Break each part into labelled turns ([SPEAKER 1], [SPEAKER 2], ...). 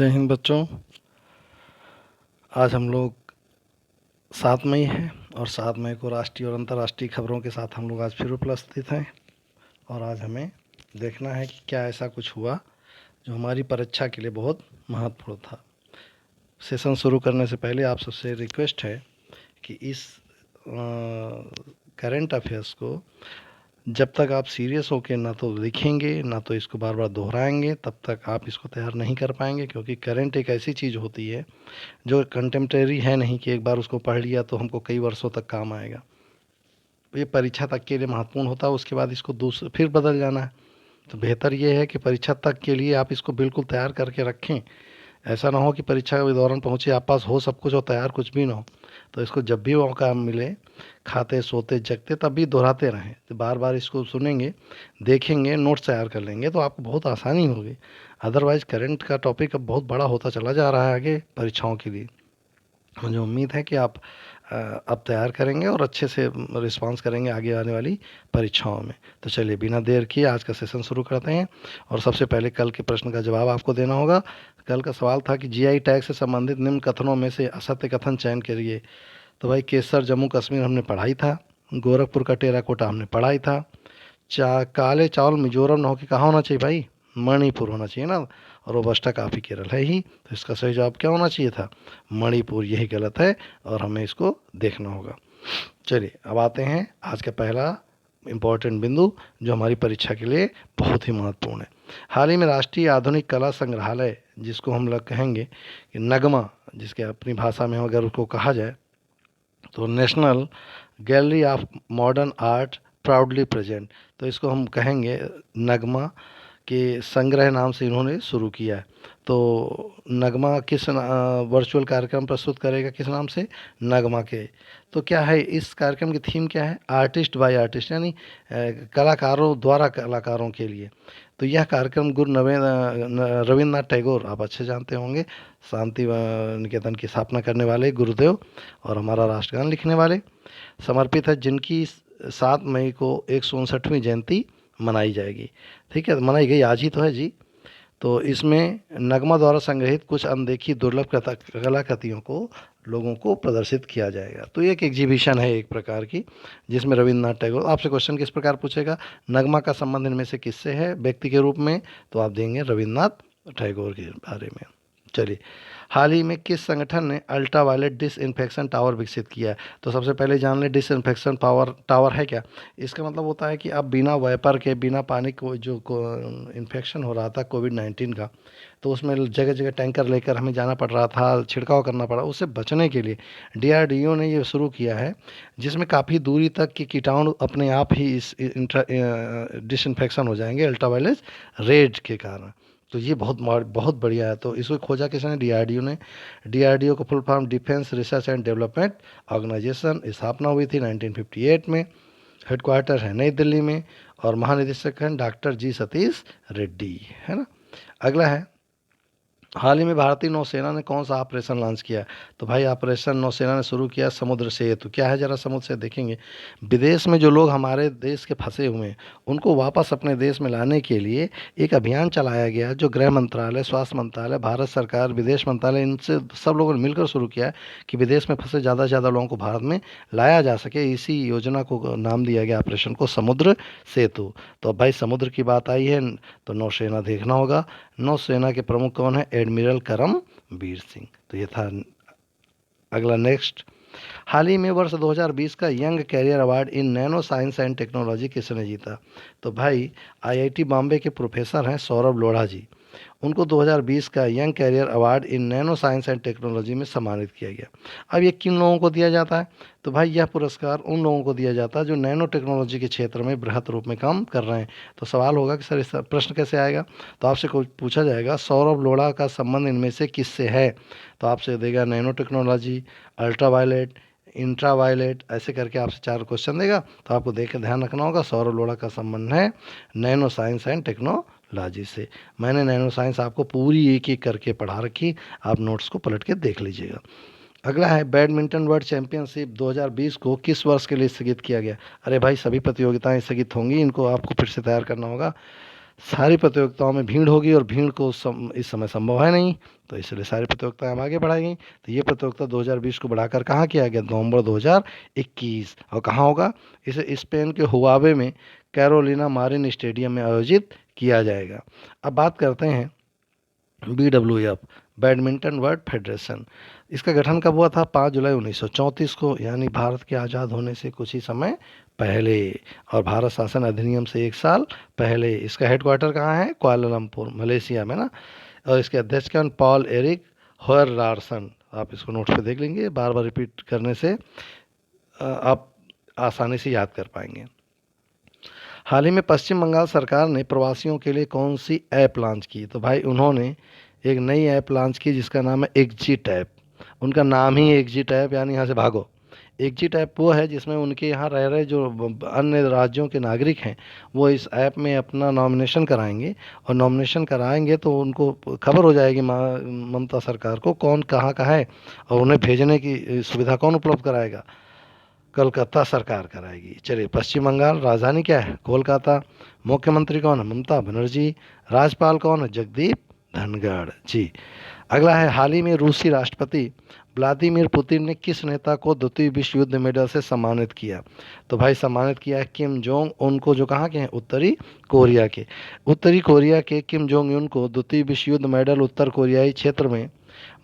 [SPEAKER 1] जय हिंद बच्चों। आज हम लोग 7 मई है और 7 मई को राष्ट्रीय और अंतर्राष्ट्रीय खबरों के साथ हम लोग आज फिर उपस्थित हैं। और आज हमें देखना है कि क्या ऐसा कुछ हुआ जो हमारी परीक्षा के लिए बहुत महत्वपूर्ण था। सेशन शुरू करने से पहले आप सबसे रिक्वेस्ट है कि इस करंट अफेयर्स को जब तक आप सीरियस होकर ना तो लिखेंगे ना तो इसको बार बार दोहराएंगे तब तक आप इसको तैयार नहीं कर पाएंगे, क्योंकि करंट एक ऐसी चीज़ होती है जो कंटेम्प्रेरी है नहीं कि एक बार उसको पढ़ लिया तो हमको कई वर्षों तक काम आएगा। ये परीक्षा तक के लिए महत्वपूर्ण होता है, उसके बाद इसको दूसरे फिर बदल जाना है। तो बेहतर ये है कि परीक्षा तक के लिए आप इसको बिल्कुल तैयार करके रखें। ऐसा ना हो कि परीक्षा के दौरान पहुँचे आप पास हो सब कुछ और तैयार कुछ भी ना हो। तो इसको जब भी मौका मिले, खाते सोते जगते तब भी दोहराते रहें। तो बार बार इसको सुनेंगे, देखेंगे, नोट्स तैयार कर लेंगे तो आपको बहुत आसानी होगी। अदरवाइज़ करंट का टॉपिक अब बहुत बड़ा होता चला जा रहा है आगे परीक्षाओं के लिए। मुझे उम्मीद है कि आप अब तैयार करेंगे और अच्छे से रिस्पांस करेंगे आगे आने वाली परीक्षाओं में। तो चलिए बिना देर किए आज का सेशन शुरू करते हैं। और सबसे पहले कल के प्रश्न का जवाब आपको देना होगा। कल का सवाल था कि जीआई टैग से संबंधित निम्न कथनों में से असत्य कथन चयन करिए। तो भाई केसर जम्मू कश्मीर हमने पढ़ा ही था, गोरखपुर का टेराकोटा हमने पढ़ा ही था, काले चावल मिजोरम न होके कहाँ होना चाहिए भाई, मणिपुर होना चाहिए ना। और रोबस्टा काफ़ी केरल है ही, तो इसका सही जवाब क्या होना चाहिए था, मणिपुर। यही गलत है और हमें इसको देखना होगा। चलिए अब आते हैं आज का पहला इम्पोर्टेंट बिंदु जो हमारी परीक्षा के लिए बहुत ही महत्वपूर्ण है। हाल ही में राष्ट्रीय आधुनिक कला संग्रहालय, जिसको हम लोग कहेंगे कि नगमा, जिसके अपनी भाषा में अगर उसको कहा जाए तो national gallery of modern art proudly present, तो इसको हम कहेंगे नगमा के संग्रह नाम से इन्होंने शुरू किया है। तो नगमा किस वर्चुअल कार्यक्रम प्रस्तुत करेगा, किस नाम से, नगमा के। तो क्या है इस कार्यक्रम की थीम, क्या है, आर्टिस्ट बाय आर्टिस्ट, यानी कलाकारों द्वारा कलाकारों के लिए। तो यह कार्यक्रम गुरु रविन्द्रनाथ टैगोर, आप अच्छे जानते होंगे, शांति निकेतन की स्थापना करने वाले गुरुदेव और हमारा राष्ट्रगान लिखने वाले, समर्पित है, जिनकी 7 मई को 159वीं जयंती मनाई जाएगी। ठीक है, मनाई गई, आज ही तो है जी। तो इसमें नगमा द्वारा संग्रहित कुछ अनदेखी दुर्लभ कलाकृतियों को लोगों को प्रदर्शित किया जाएगा। तो एक एग्जीबिशन है एक प्रकार की, जिसमें रविन्द्रनाथ टैगोर। आपसे क्वेश्चन किस प्रकार पूछेगा, नगमा का संबंध इनमें से किससे है व्यक्ति के रूप में, तो आप देंगे रविन्द्रनाथ टैगोर के बारे में। चलिए, हाल ही में किस संगठन ने अल्ट्रावायलेट डिसइंफेक्शन टावर विकसित किया है। तो सबसे पहले जान लें डिसइंफेक्शन पावर टावर है क्या। इसका मतलब होता है कि अब बिना वाइपर के, बिना पानी को जो इन्फेक्शन हो रहा था कोविड-19 का, तो उसमें जगह जगह टैंकर लेकर हमें जाना पड़ रहा था, छिड़काव करना पड़ा, उससे बचने के लिए डीआरडीओ ने ये शुरू किया है, जिसमें काफ़ी दूरी तक के कीटाणु अपने आप ही इस डिसइंफेक्शन हो जाएंगे अल्ट्रावायलेट रेड के कारण। तो ये बहुत बढ़िया है। तो इसको खोजा किसने, डीआरडीओ ने। डीआरडीओ का full form defence research and development organisation, स्थापना हुई थी 1958 में। हेडक्वार्टर है नई दिल्ली में और महानिदेशक हैं डॉक्टर जी सतीश रेड्डी, है ना। अगला है, हाल ही में भारतीय नौसेना ने कौन सा ऑपरेशन लॉन्च किया। तो भाई ऑपरेशन नौसेना ने शुरू किया समुद्र सेतु। क्या है जरा समुद्र से देखेंगे। विदेश में जो लोग हमारे देश के फंसे हुए हैं उनको वापस अपने देश में लाने के लिए एक अभियान चलाया गया, जो गृह मंत्रालय, स्वास्थ्य मंत्रालय, भारत सरकार, विदेश मंत्रालय, इनसे सब लोगों ने मिलकर शुरू किया है कि विदेश में फंसे ज़्यादा से ज़्यादा लोगों को भारत में लाया जा सके। इसी योजना को नाम दिया गया ऑपरेशन को समुद्र सेतु। तो अब भाई समुद्र की बात आई है तो नौसेना देखना होगा। नौसेना के प्रमुख कौन है, एडमिरल करमबीर सिंह। तो ये था। अगला नेक्स्ट, हाल ही में वर्ष 2020 का young career award in nano science and technology किसने जीता। तो भाई आईआईटी बॉम्बे के प्रोफेसर हैं सौरभ लोढ़ा जी, उनको 2020 का young career award in nano science and technology में सम्मानित किया गया। अब ये किन लोगों को दिया जाता है, तो भाई यह पुरस्कार उन लोगों को दिया जाता है जो नैनो टेक्नोलॉजी के क्षेत्र में बृहत रूप में काम कर रहे हैं। तो सवाल होगा कि सर इस प्रश्न कैसे आएगा, तो आपसे कुछ पूछा जाएगा सौरभ लोढ़ा का संबंध इनमें से किससे है। तो आपसे देगा नैनो टेक्नोलॉजी, अल्ट्रावायलेट, इंट्रावायलेट, ऐसे करके आपसे 4 क्वेश्चन देगा। तो आपको देख के ध्यान रखना होगा सौरभ लोढ़ा का संबंध है नैनो साइंस एंड टेक्नोलॉजी से। मैंने नैनो साइंस आपको पूरी एक एक करके पढ़ा रखी, आप नोट्स को पलट के देख लीजिएगा। अगला है, बैडमिंटन वर्ल्ड चैंपियनशिप 2020 को किस वर्ष के लिए स्थगित किया गया। अरे भाई सभी प्रतियोगिताएं स्थगित होंगी, इनको आपको फिर से तैयार करना होगा। सारी प्रतियोगिताओं में भीड़ होगी और भीड़ को इस समय संभव है नहीं, तो इसलिए सारी प्रतियोगिताएं आगे बढ़ाई गई। तो ये प्रतियोगिता 2020 को बढ़ाकर कहाँ किया गया, नवंबर 2021। और कहाँ होगा, इसे स्पेन के हुआवे में कैरोलिना मारिन स्टेडियम में आयोजित किया जाएगा। अब बात करते हैं BWF, बैडमिंटन वर्ल्ड फेडरेशन। इसका गठन कब हुआ था, 5 जुलाई 1934 को, यानी भारत के आज़ाद होने से कुछ ही समय पहले और भारत शासन अधिनियम से 1 साल पहले। इसका हेडक्वार्टर कहाँ है, कुआलालंपुर, मलेशिया में ना। और इसके अध्यक्ष कौन, पॉल एरिक हॉयरार्सन। आप इसको नोट्स पे देख लेंगे, बार बार रिपीट करने से आप आसानी से याद कर पाएंगे। हाल ही में पश्चिम बंगाल सरकार ने प्रवासियों के लिए कौन सी ऐप लॉन्च की, तो भाई उन्होंने एक नई ऐप लॉन्च की जिसका नाम है एग्जिट ऐप। उनका नाम ही एग्जिट ऐप, यानी यहाँ से भागो। एग्जिट ऐप वो है जिसमें उनके यहाँ रह रहे जो अन्य राज्यों के नागरिक हैं वो इस ऐप में अपना नॉमिनेशन कराएंगे, और नॉमिनेशन कराएंगे तो उनको खबर हो जाएगी ममता सरकार को कौन कहाँ का है, और उन्हें भेजने की सुविधा कौन उपलब्ध कराएगा, कोलकाता सरकार कराएगी। चलिए, पश्चिम बंगाल, राजधानी क्या है, कोलकाता। मुख्यमंत्री कौन है, ममता बनर्जी। राज्यपाल कौन है, जगदीप धनखड़ जी। अगला है, हाल ही में रूसी राष्ट्रपति व्लादिमीर पुतिन ने किस नेता को द्वितीय विश्व युद्ध मेडल से सम्मानित किया, तो भाई सम्मानित किया है किम जोंग उन को, जो कहाँ के हैं, उत्तरी कोरिया के। उत्तरी कोरिया के किम जोंग उन को द्वितीय विश्व युद्ध मेडल उत्तर कोरियाई क्षेत्र में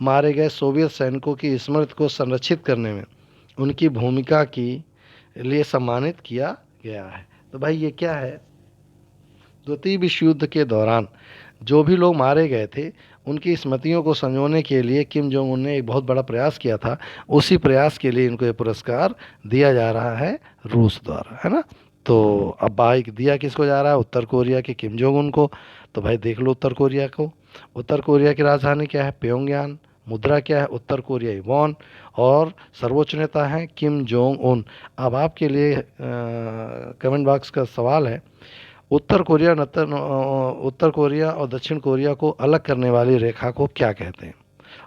[SPEAKER 1] मारे गए सोवियत सैनिकों की स्मृति को संरक्षित करने में उनकी भूमिका के लिए सम्मानित किया गया है। तो भाई ये क्या है, द्वितीय विश्व युद्ध के दौरान जो भी लोग मारे गए थे उनकी स्मृतियों को संजोने के लिए किम जोंग उन ने एक बहुत बड़ा प्रयास किया था। उसी प्रयास के लिए इनको ये पुरस्कार दिया जा रहा है रूस द्वारा, है ना। तो अब बाइक दिया किसको जा रहा है, उत्तर कोरिया के किम जोंग उन को। तो भाई देख लो उत्तर कोरिया को। उत्तर कोरिया की राजधानी क्या है, प्योंगयान। मुद्रा क्या है, उत्तर कोरियाई वॉन। और सर्वोच्च नेता हैं किम जोंग उन। अब आपके लिए कमेंट बॉक्स का सवाल है, उत्तर कोरिया और दक्षिण कोरिया को अलग करने वाली रेखा को क्या कहते हैं।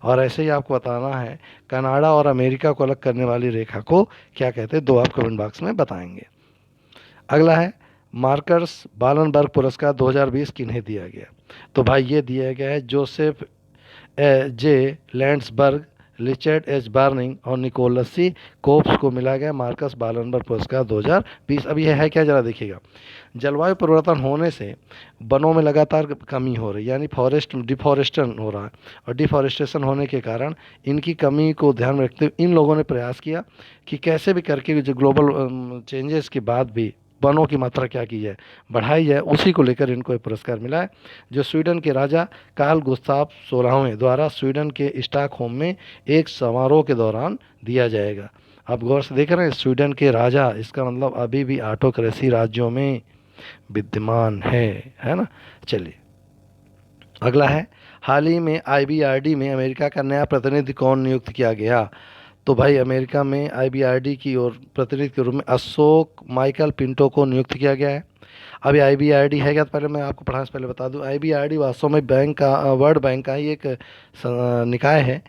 [SPEAKER 1] और ऐसे ही आपको बताना है, कनाडा और अमेरिका को अलग करने वाली रेखा को क्या कहते हैं, दो आप कमेंट बॉक्स में बताएंगे। अगला है, मार्कस बालनबर्ग पुरस्कार 2020 किन्हें दिया गया, तो भाई ये दिया गया है जोसेफ जे लैंड्सबर्ग, रिचर्ड एच बार्निंग और निकोलस सी कोप्स को मिला गया मार्कस बालनबर्ग पुरस्कार 2020। अब यह है क्या, जरा देखिएगा। जलवायु परिवर्तन होने से वनों में लगातार कमी हो रही है, यानी फॉरेस्ट डिफॉरेस्टेशन हो रहा है, और डिफॉरेस्टेशन होने के कारण इनकी कमी को ध्यान में रखते हुए इन लोगों ने प्रयास किया कि कैसे भी करके जो ग्लोबल चेंजेस के बाद भी वनों की मात्रा क्या की जाए, बढ़ाई जाए। उसी को लेकर इनको एक पुरस्कार मिला है, जो स्वीडन के राजा कार्ल गुस्ताफ 16वें द्वारा स्वीडन के स्टॉकहोम में एक समारोह के दौरान दिया जाएगा। आप गौर से देख रहे हैं, स्वीडन के राजा, इसका मतलब अभी भी ऑटोक्रेसी राज्यों में विद्यमान है ना। चलिए, अगला है, हाल ही में IBRD में अमेरिका का नया प्रतिनिधि कौन नियुक्त किया गया, तो भाई अमेरिका में IBRD की ओर प्रतिनिधि के रूप में अशोक माइकल पिंटो को नियुक्त किया गया है। अभी IBRD है क्या, तो पहले मैं आपको पढ़ाने से पहले बता दूं, IBRD वास्तव में बैंक का, वर्ल्ड बैंक का ही एक निकाय है।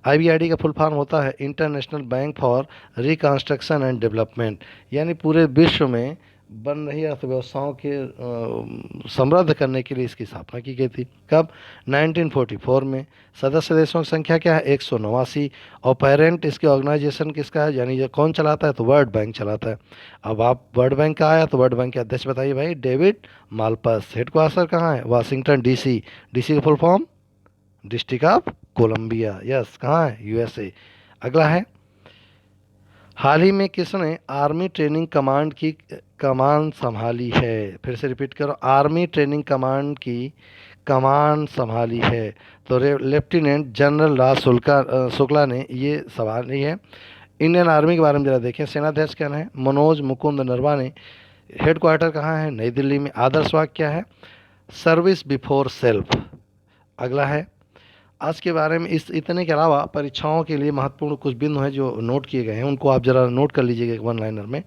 [SPEAKER 1] IBRD का फुल फॉर्म होता है international bank for reconstruction and development, यानी पूरे विश्व में बन रही अर्थव्यवस्थाओं के समृद्ध करने के लिए इसकी स्थापना की गई थी। कब, 1944 में। सदस्य देशों की संख्या क्या है, 189। और पेरेंट इसके ऑर्गेनाइजेशन किसका है, यानी ये कौन चलाता है, तो वर्ल्ड बैंक चलाता है। अब आप वर्ल्ड बैंक का आया तो वर्ल्ड बैंक के अध्यक्ष बताइए भाई, डेविड मालपस। हेडक्वार्टर कहाँ है, वाशिंगटन DC। DC का full form district of Columbia. Yes, कहाँ है, USA। अगला है, हाल ही में किसने आर्मी ट्रेनिंग कमांड की कमान संभाली है, फिर से रिपीट करो, आर्मी ट्रेनिंग कमांड की कमान संभाली है, तो लेफ्टिनेंट जनरल राज शुक्ला ने, ये सवाल नहीं है। इंडियन आर्मी के बारे में जरा देखें, सेनाध्यक्ष क्या है, मनोज मुकुंद नरवणे। हेडक्वार्टर कहाँ है, नई दिल्ली में। आदर्श वाक्य क्या है, सर्विस बिफोर सेल्फ। अगला है, आज के बारे में इतने के अलावा परीक्षाओं के लिए महत्वपूर्ण कुछ बिंदु हैं जो नोट किए गए हैं, उनको आप जरा नोट कर लीजिएगा एक वन लाइनर में।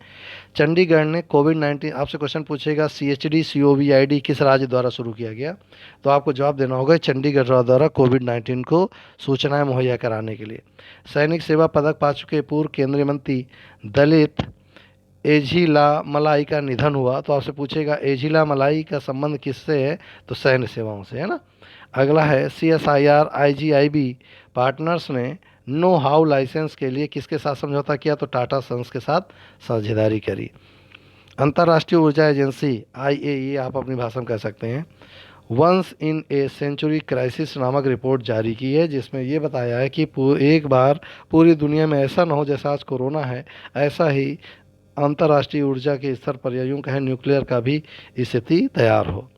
[SPEAKER 1] चंडीगढ़ ने कोविड-19, आपसे क्वेश्चन पूछेगा CHD COVID किस राज्य द्वारा शुरू किया गया, तो आपको जवाब देना होगा चंडीगढ़ द्वारा कोविड-19 को सूचनाएं मुहैया कराने के लिए। सैनिक सेवा पदक पा चुके पूर्व केंद्रीय मंत्री दलित एझिला मलाई का निधन हुआ, तो आपसे पूछेगा एझिला मलाई का संबंध किससे है, तो सैन्य सेवाओं से, है ना। अगला है CSIR IGIB पार्टनर्स ने नो हाउ लाइसेंस के लिए किसके साथ समझौता किया, तो टाटा सन्स के साथ साझेदारी करी। अंतर्राष्ट्रीय ऊर्जा एजेंसी IAEA आप अपनी भाषा में कह सकते हैं, once in a century crisis नामक रिपोर्ट जारी की है, जिसमें ये बताया है कि एक बार पूरी दुनिया में ऐसा ना हो जैसा आज कोरोना है, ऐसा ही अंतर्राष्ट्रीय ऊर्जा के स्तर पर या यूँ कहें न्यूक्लियर का भी स्थिति तैयार हो।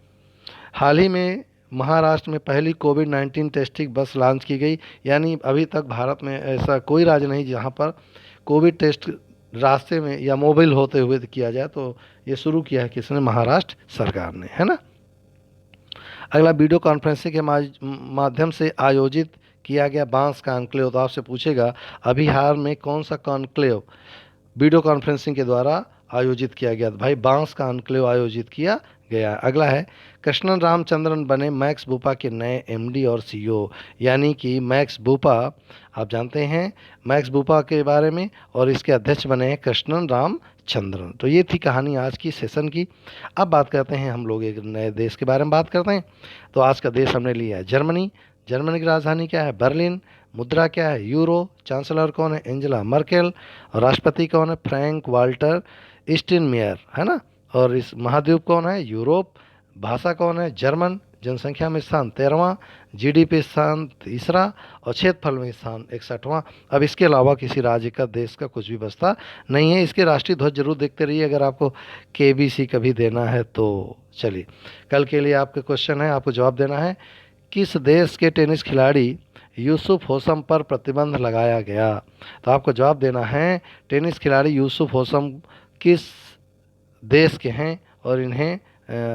[SPEAKER 1] हाल ही में महाराष्ट्र में पहली कोविड-19 टेस्टिंग बस लॉन्च की गई, यानी अभी तक भारत में ऐसा कोई राज्य नहीं जहाँ पर कोविड टेस्ट रास्ते में या मोबाइल होते हुए किया जाए, तो ये शुरू किया है किसने, महाराष्ट्र सरकार ने, है ना। अगला वीडियो कॉन्फ्रेंसिंग के माध्यम से आयोजित किया गया बांस कॉन्क्लेव, तो आपसे पूछेगा अभी हाल में कौन सा कॉन्क्लेव वीडियो कॉन्फ्रेंसिंग के द्वारा आयोजित किया गया, भाई बांस कॉन्क्लेव आयोजित किया गया। अगला है कृष्णन रामचंद्रन बने मैक्स बुपा के नए MD और CEO, यानी कि मैक्स बुपा, आप जानते हैं मैक्स बुपा के बारे में, और इसके अध्यक्ष बने हैं कृष्णन रामचंद्रन। तो ये थी कहानी आज की सेशन की। अब बात करते हैं हम लोग एक नए देश के बारे में बात करते हैं। तो आज का देश हमने लिया है जर्मनी। जर्मनी की राजधानी क्या है, बर्लिन। मुद्रा क्या है, यूरो। चांसलर कौन है, एंजेला मर्केल। और राष्ट्रपति कौन है, फ्रैंक वाल्टर स्टीनमेयर, है ना। और इस महाद्वीप कौन है, यूरोप। भाषा कौन है, जर्मन। जनसंख्या में स्थान 13वां, GDP स्थान तीसरा, और क्षेत्रफल में स्थान 61वां। अब इसके अलावा किसी राज्य का, देश का कुछ भी बचता नहीं है। इसके राष्ट्रीय ध्वज जरूर देखते रहिए अगर आपको KBC कभी देना है तो। चलिए, कल के लिए आपका क्वेश्चन है, आपको जवाब देना है, किस देश के टेनिस खिलाड़ी यूसुफ होसम पर प्रतिबंध लगाया गया। तो आपको जवाब देना है, टेनिस खिलाड़ी यूसुफ होसम किस देश के हैं और इन्हें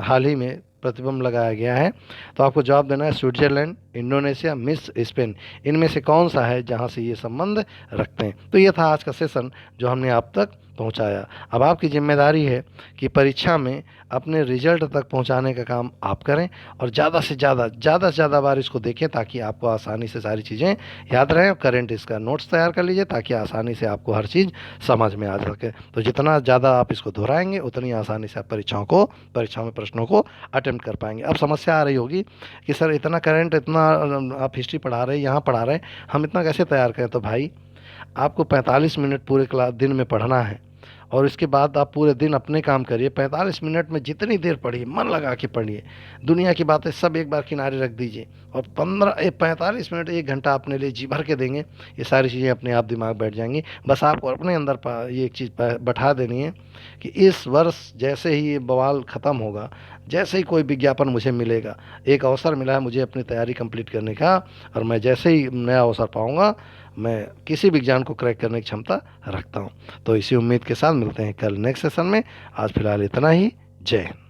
[SPEAKER 1] हाल ही में प्रतिबंध लगाया गया है। तो आपको जवाब देना है स्विट्जरलैंड, इंडोनेशिया, मिस्र, स्पेन, इनमें से कौन सा है जहां से ये संबंध रखते हैं। तो ये था आज का सेशन जो हमने आप तक पहुंचाया। अब आपकी जिम्मेदारी है कि परीक्षा में अपने रिजल्ट तक पहुंचाने का काम आप करें, और ज़्यादा से ज़्यादा बार इसको देखें ताकि आपको आसानी से सारी चीज़ें याद रहें। और करेंट इसका नोट्स तैयार कर लीजिए ताकि आसानी से आपको हर चीज़ समझ में आ सके। तो जितना ज़्यादा आप इसको दोहराएंगे उतनी आसानी से आप परीक्षाओं में प्रश्नों को अटेम्प्ट कर पाएंगे। अब समस्या आ रही होगी कि सर इतना करंट, इतना आप हिस्ट्री पढ़ा रहे हैं, यहाँ पढ़ा रहे हैं, हम इतना कैसे तैयार करें। तो भाई आपको 45 मिनट पूरे क्लास दिन में पढ़ना है, और इसके बाद आप पूरे दिन अपने काम करिए। 45 मिनट में जितनी देर पढ़िए, मन लगा के पढ़िए, दुनिया की बातें सब एक बार किनारे रख दीजिए, और 45 मिनट 1 घंटा अपने लिए जी भर के देंगे, ये सारी चीज़ें अपने आप दिमाग बैठ जाएंगी। बस आपको अपने अंदर ये एक चीज़ बैठा देनी है कि इस वर्ष जैसे ही ये बवाल ख़त्म होगा, जैसे ही कोई विज्ञापन मुझे मिलेगा, एक अवसर मिला है मुझे अपनी तैयारी कंप्लीट करने का, और मैं जैसे ही नया अवसर पाऊँगा मैं किसी भी एग्जाम को क्रैक करने की क्षमता रखता हूँ। तो इसी उम्मीद के साथ मिलते हैं कल नेक्स्ट सेशन में। आज फिलहाल इतना ही। जय हिंद।